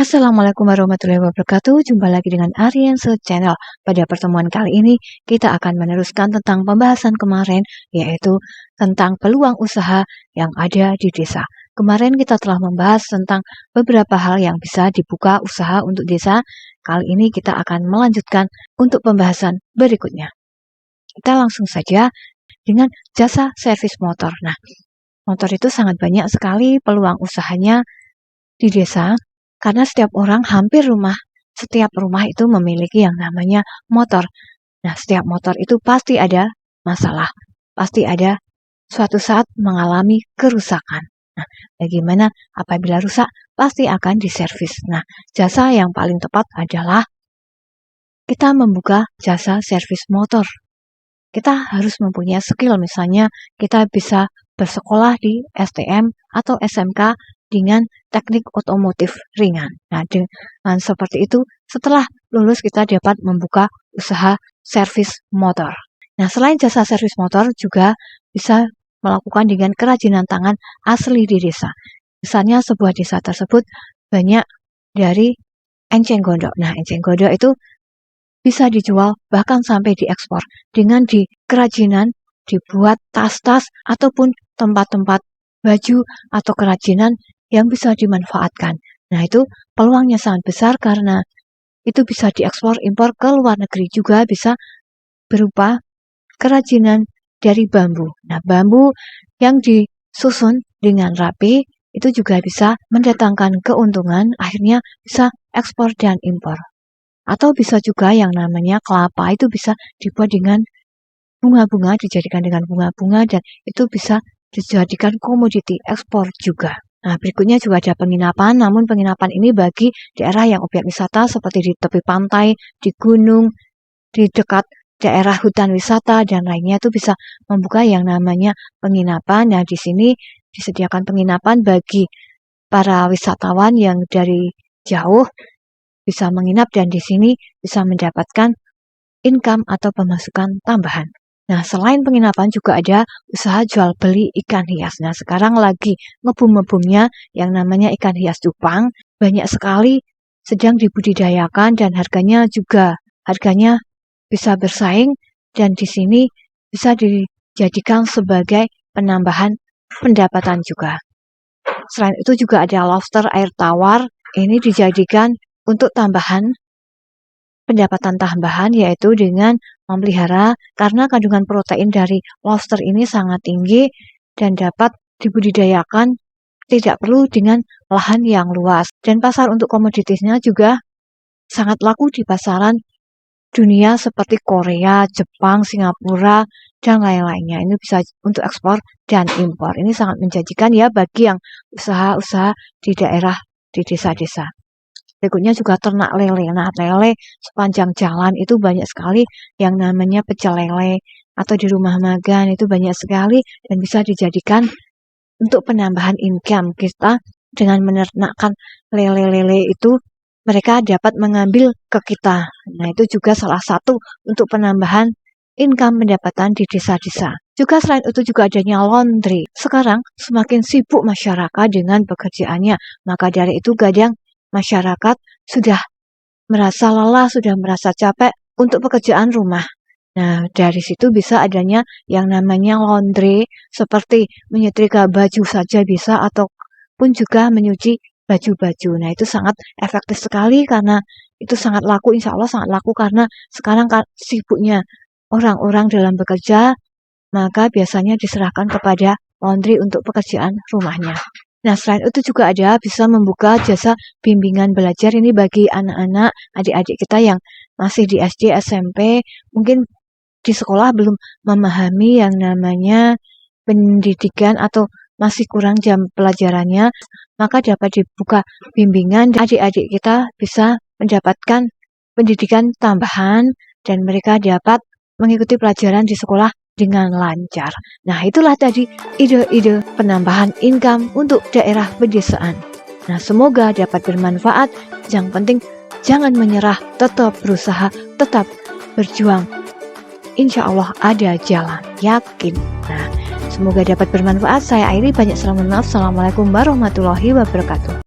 Assalamualaikum warahmatullahi wabarakatuh. Jumpa lagi dengan Arianse Channel. Pada pertemuan kali ini, kita akan meneruskan tentang pembahasan kemarin, yaitu tentang peluang usaha yang ada di desa. Kemarin kita telah membahas tentang beberapa hal yang bisa dibuka usaha untuk desa. Kali ini kita akan melanjutkan untuk pembahasan berikutnya. Kita langsung saja dengan jasa servis motor. Nah, motor itu sangat banyak sekali peluang usahanya di desa, karena setiap rumah itu memiliki yang namanya motor. Nah, setiap motor itu pasti ada masalah, pasti ada suatu saat mengalami kerusakan. Nah, bagaimana apabila rusak? Pasti akan diservis. Nah, jasa yang paling tepat adalah kita membuka jasa servis motor. Kita harus mempunyai skill, misalnya kita bisa bersekolah di STM atau SMK dengan teknik otomotif ringan. Nah, dengan seperti itu, setelah lulus kita dapat membuka usaha servis motor. Nah, selain jasa servis motor juga bisa melakukan dengan kerajinan tangan asli di desa. Misalnya sebuah desa tersebut banyak dari enceng gondok. Nah, enceng gondok itu bisa dijual bahkan sampai diekspor. Dengan di kerajinan dibuat tas-tas ataupun tempat-tempat baju atau kerajinan yang bisa dimanfaatkan. Nah, itu peluangnya sangat besar karena itu bisa diekspor impor ke luar negeri, juga bisa berupa kerajinan dari bambu. Nah, bambu yang disusun dengan rapi itu juga bisa mendatangkan keuntungan, akhirnya bisa ekspor dan impor. Atau bisa juga yang namanya kelapa, itu bisa dibuat dengan bunga-bunga, dijadikan dengan bunga-bunga, dan itu bisa dijadikan komoditi ekspor juga. Nah, berikutnya juga ada penginapan, namun penginapan ini bagi daerah yang objek wisata seperti di tepi pantai, di gunung, di dekat daerah hutan wisata, dan lainnya itu bisa membuka yang namanya penginapan. Nah, di sini disediakan penginapan bagi para wisatawan yang dari jauh bisa menginap dan di sini bisa mendapatkan income atau pemasukan tambahan. Nah, selain penginapan juga ada usaha jual beli ikan hias. Nah, sekarang lagi ngebum-ngebumnya yang namanya ikan hias cupang. Banyak sekali sedang dibudidayakan dan harganya bisa bersaing, dan di sini bisa dijadikan sebagai penambahan pendapatan juga. Selain itu juga ada lobster air tawar. Ini dijadikan untuk pendapatan tambahan, yaitu dengan memelihara, karena kandungan protein dari lobster ini sangat tinggi dan dapat dibudidayakan tidak perlu dengan lahan yang luas. Dan pasar untuk komoditasnya juga sangat laku di pasaran dunia seperti Korea, Jepang, Singapura, dan lain-lainnya. Ini bisa untuk ekspor dan impor. Ini sangat menjanjikan ya bagi yang usaha-usaha di daerah, di desa-desa. Berikutnya juga ternak lele. Nah, lele sepanjang jalan itu banyak sekali yang namanya pecel lele, atau di rumah magan itu banyak sekali dan bisa dijadikan untuk penambahan income kita. Dengan menernakkan lele-lele itu, mereka dapat mengambil ke kita. Nah, itu juga salah satu untuk penambahan income pendapatan di desa-desa. Juga selain itu juga adanya laundry. Sekarang semakin sibuk masyarakat dengan pekerjaannya, maka dari itu kadang masyarakat sudah merasa lelah, sudah merasa capek untuk pekerjaan rumah. Nah, dari situ bisa adanya yang namanya laundry, seperti menyetrika baju saja bisa, ataupun juga menyuci baju-baju. Nah, itu sangat efektif sekali karena itu sangat laku, insya Allah sangat laku, karena sekarang sibuknya orang-orang dalam bekerja, maka biasanya diserahkan kepada laundry untuk pekerjaan rumahnya. Nah, selain itu juga ada bisa membuka jasa bimbingan belajar. Ini bagi anak-anak, adik-adik kita yang masih di SD, SMP, mungkin di sekolah belum memahami yang namanya pendidikan atau masih kurang jam pelajarannya, maka dapat dibuka bimbingan dan adik-adik kita bisa mendapatkan pendidikan tambahan dan mereka dapat mengikuti pelajaran di sekolah dengan lancar. Nah, itulah tadi ide-ide penambahan income untuk daerah pedesaan. Nah, semoga dapat bermanfaat. Yang penting jangan menyerah, tetap berusaha, tetap berjuang. Insya Allah ada jalan, yakin. Nah, semoga dapat bermanfaat. Saya Airi, banyak selamat maaf. Assalamualaikum warahmatullahi wabarakatuh.